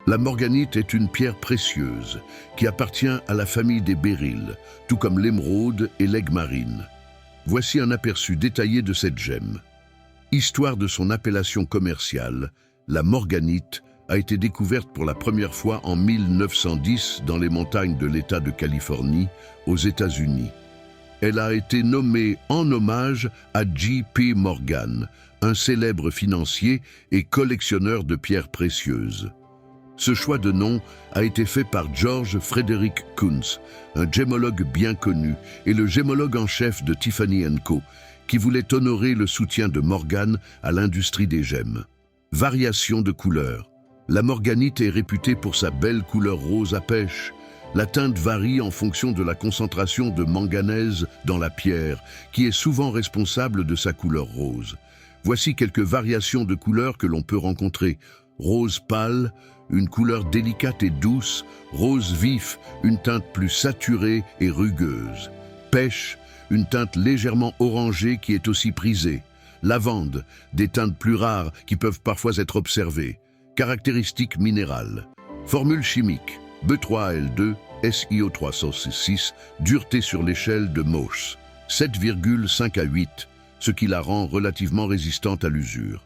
La morganite est une pierre précieuse qui appartient à la famille des béryls, tout comme l'émeraude et l'aigue marine. Voici un aperçu détaillé de cette gemme. Histoire de son appellation commerciale, la morganite a été découverte pour la première fois en 1910 dans les montagnes de l'État de Californie, aux États-Unis. Elle a été nommée en hommage à J.P. Morgan, un célèbre financier et collectionneur de pierres précieuses. Ce choix de nom a été fait par George Frederick Kunz, un gémologue bien connu et le gémologue en chef de Tiffany & Co, qui voulait honorer le soutien de Morgan à l'industrie des gemmes. Variation de couleur. La morganite est réputée pour sa belle couleur rose à pêche. La teinte varie en fonction de la concentration de manganèse dans la pierre, qui est souvent responsable de sa couleur rose. Voici quelques variations de couleurs que l'on peut rencontrer. Rose pâle, une couleur délicate et douce. Rose vif, une teinte plus saturée et rugueuse. Pêche, une teinte légèrement orangée qui est aussi prisée. Lavande, des teintes plus rares qui peuvent parfois être observées. Caractéristiques minérales. Formule chimique, B3Al2, SiO306, dureté sur l'échelle de Mohs, 7,5 à 8, ce qui la rend relativement résistante à l'usure.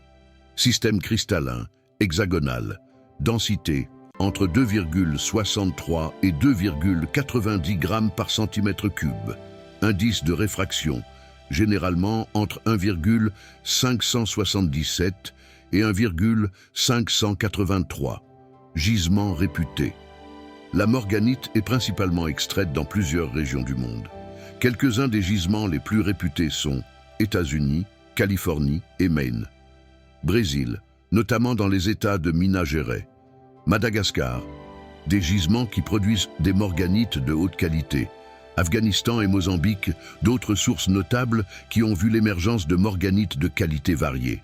Système cristallin, hexagonal, densité, entre 2,63 et 2,90 grammes par centimètre cube. Indice de réfraction, généralement entre 1,577 et 1,583. Gisement réputé. La morganite est principalement extraite dans plusieurs régions du monde. Quelques-uns des gisements les plus réputés sont États-Unis, Californie et Maine. Brésil, notamment dans les États de Minas Gerais. Madagascar, des gisements qui produisent des morganites de haute qualité. Afghanistan et Mozambique, d'autres sources notables qui ont vu l'émergence de morganites de qualité variée.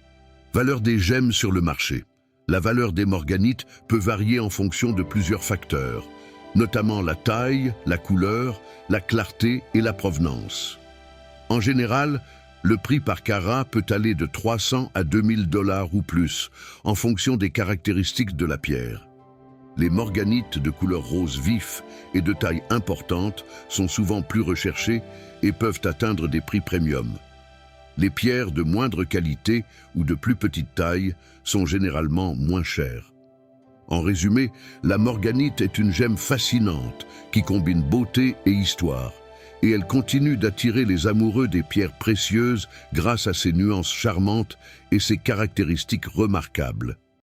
Valeur des gemmes sur le marché. La valeur des morganites peut varier en fonction de plusieurs facteurs, notamment la taille, la couleur, la clarté et la provenance. En général, le prix par carat peut aller de 300 à 2000 $ ou plus, en fonction des caractéristiques de la pierre. Les morganites de couleur rose vif et de taille importante sont souvent plus recherchées et peuvent atteindre des prix premium. Les pierres de moindre qualité ou de plus petite taille sont généralement moins chères. En résumé, la morganite est une gemme fascinante qui combine beauté et histoire, et elle continue d'attirer les amoureux des pierres précieuses grâce à ses nuances charmantes et ses caractéristiques remarquables.